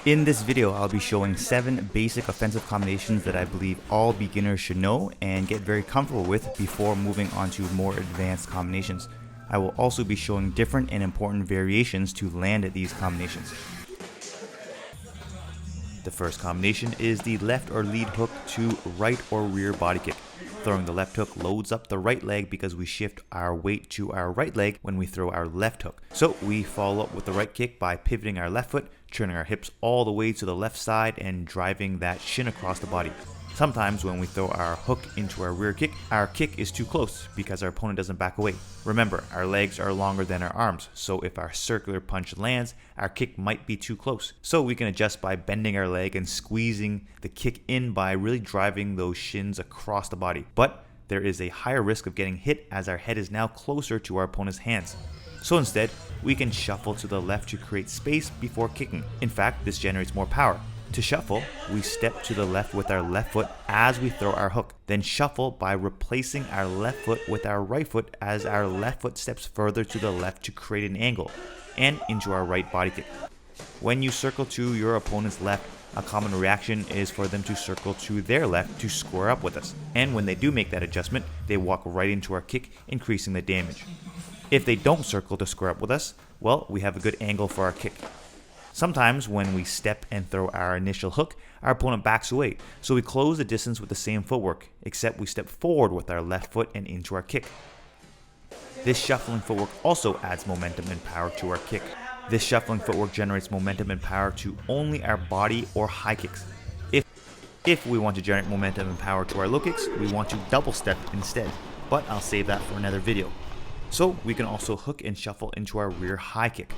In this video, I'll be showing 7 basic offensive combinations that I believe all beginners should know and get very comfortable with before moving on to more advanced combinations. I will also be showing different and important variations to land at these combinations. The first combination is the left or lead hook to right or rear body kick. Throwing the left hook loads up the right leg because we shift our weight to our right leg when we throw our left hook. So we follow up with the right kick by pivoting our left foot, turning our hips all the way to the left side and driving that shin across the body. Sometimes when we throw our hook into our kick is too close because our opponent doesn't back away. Remember, our legs are longer than our arms, so if our circular punch lands, our kick might be too close. So we can adjust by bending our leg and squeezing the kick in by really driving those shins across the body. But there is a higher risk of getting hit as our head is now closer to our opponent's hands. So instead, we can shuffle to the left to create space before kicking. In fact, this generates more power. To shuffle, we step to the left with our left foot as we throw our hook, then shuffle by replacing our left foot with our right foot as our left foot steps further to the left to create an angle, and into our right body kick. When you circle to your opponent's left, a common reaction is for them to circle to their left to square up with us, and when they do make that adjustment, they walk right into our kick, increasing the damage. If they don't circle to square up with us, well, we have a good angle for our kick. Sometimes when we step and throw our initial hook, our opponent backs away, so we close the distance with the same footwork, except we step forward with our left foot and into our kick. This shuffling footwork also adds momentum and power to our kick. This shuffling footwork generates momentum and power to only our body or high kicks. If we want to generate momentum and power to our low kicks, we want to double step instead, but I'll save that for another video. So we can also hook and shuffle into our rear high kick.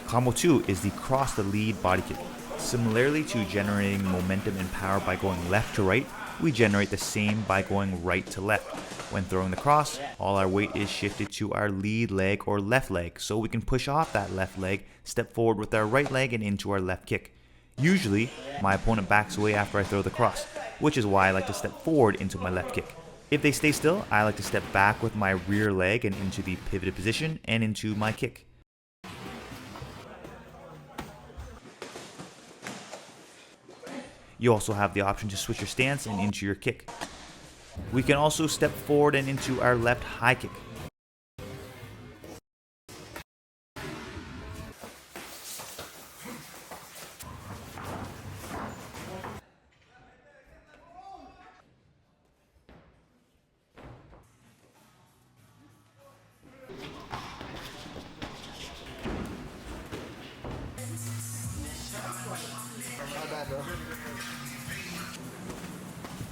Combo 2 is the cross the lead body kick. Similarly to generating momentum and power by going left to right, we generate the same by going right to left. When throwing the cross, all our weight is shifted to our lead leg or left leg, so we can push off that left leg, step forward with our right leg and into our left kick. Usually, my opponent backs away after I throw the cross, which is why I like to step forward into my left kick. If they stay still, I like to step back with my rear leg and into the pivoted position and into my kick. You also have the option to switch your stance and into your kick. We can also step forward and into our left high kick.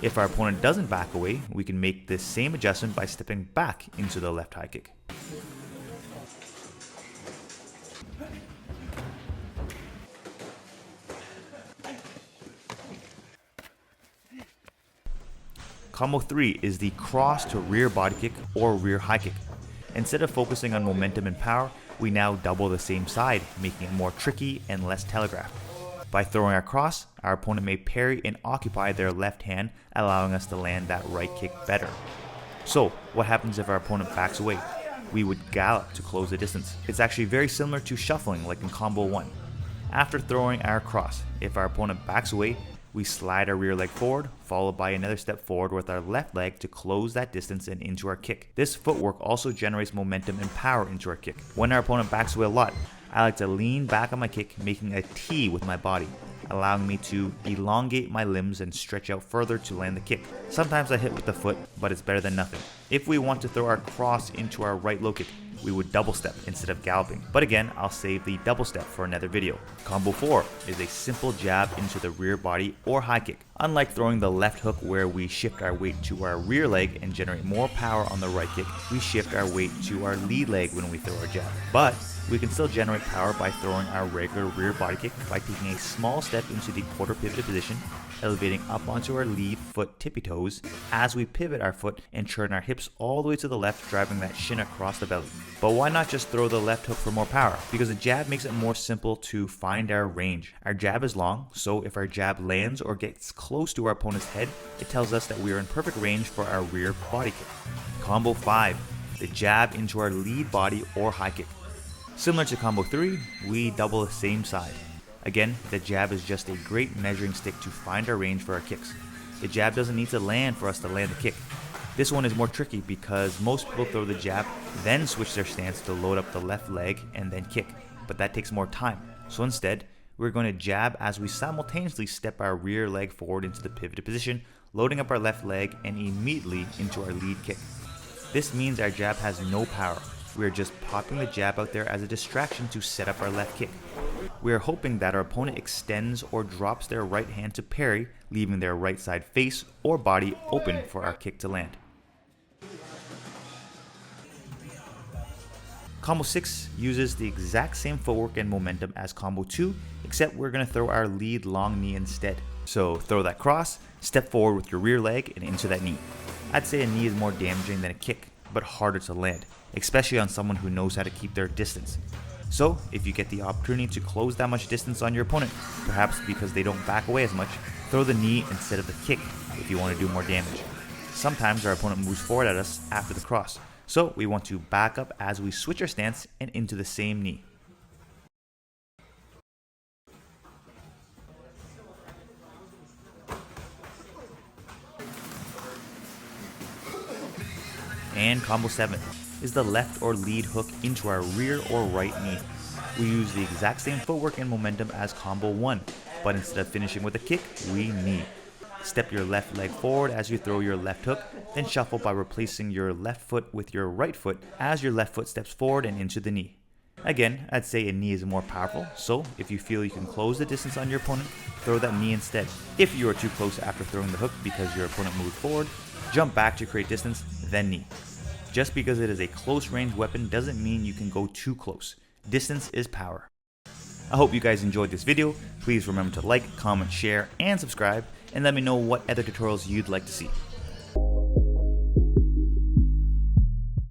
If our opponent doesn't back away, we can make this same adjustment by stepping back into the left high kick. Combo 3 is the cross to rear body kick or rear high kick. Instead of focusing on momentum and power, we now double the same side, making it more tricky and less telegraphed. By throwing our cross, our opponent may parry and occupy their left hand, allowing us to land that right kick better. So, what happens if our opponent backs away? We would gallop to close the distance. It's actually very similar to shuffling like in Combo 1. After throwing our cross, if our opponent backs away, we slide our rear leg forward, followed by another step forward with our left leg to close that distance and into our kick. This footwork also generates momentum and power into our kick. When our opponent backs away a lot, I like to lean back on my kick, making a T with my body, allowing me to elongate my limbs and stretch out further to land the kick. Sometimes I hit with the foot, but it's better than nothing. If we want to throw our cross into our right low kick, we would double step instead of galloping. But again, I'll save the double step for another video. Combo 4 is a simple jab into the rear body or high kick. Unlike throwing the left hook where we shift our weight to our rear leg and generate more power on the right kick, we shift our weight to our lead leg when we throw our jab. But we can still generate power by throwing our regular rear body kick by taking a small step into the quarter pivoted position, elevating up onto our lead foot tippy toes as we pivot our foot and turn our hips all the way to the left, driving that shin across the belly. But why not just throw the left hook for more power? Because the jab makes it more simple to find our range. Our jab is long, so if our jab lands or gets close to our opponent's head, it tells us that we are in perfect range for our rear body kick. Combo 5, the jab into our lead body or high kick. Similar to combo 3, we double the same side. Again, the jab is just a great measuring stick to find our range for our kicks. The jab doesn't need to land for us to land the kick. This one is more tricky because most people throw the jab, then switch their stance to load up the left leg and then kick, but that takes more time. So instead, we're going to jab as we simultaneously step our rear leg forward into the pivoted position, loading up our left leg and immediately into our lead kick. This means our jab has no power. We are just popping the jab out there as a distraction to set up our left kick. We are hoping that our opponent extends or drops their right hand to parry, leaving their right side face or body open for our kick to land. Combo 6 uses the exact same footwork and momentum as Combo 2, except we're going to throw our lead long knee instead. So throw that cross, step forward with your rear leg and into that knee. I'd say a knee is more damaging than a kick, but harder to land, especially on someone who knows how to keep their distance. So if you get the opportunity to close that much distance on your opponent, perhaps because they don't back away as much, throw the knee instead of the kick if you want to do more damage. Sometimes our opponent moves forward at us after the cross, so we want to back up as we switch our stance and into the same knee. And combo 7 is the left or lead hook into our rear or right knee. We use the exact same footwork and momentum as combo 1, but instead of finishing with a kick, we knee. Step your left leg forward as you throw your left hook, then shuffle by replacing your left foot with your right foot as your left foot steps forward and into the knee. Again, I'd say a knee is more powerful, so if you feel you can close the distance on your opponent, throw that knee instead. If you are too close after throwing the hook because your opponent moved forward, jump back to create distance, then knee. Just because it is a close range weapon doesn't mean you can go too close. Distance is power. I hope you guys enjoyed this video. Please remember to like, comment, share, and subscribe, and let me know what other tutorials you'd like to see.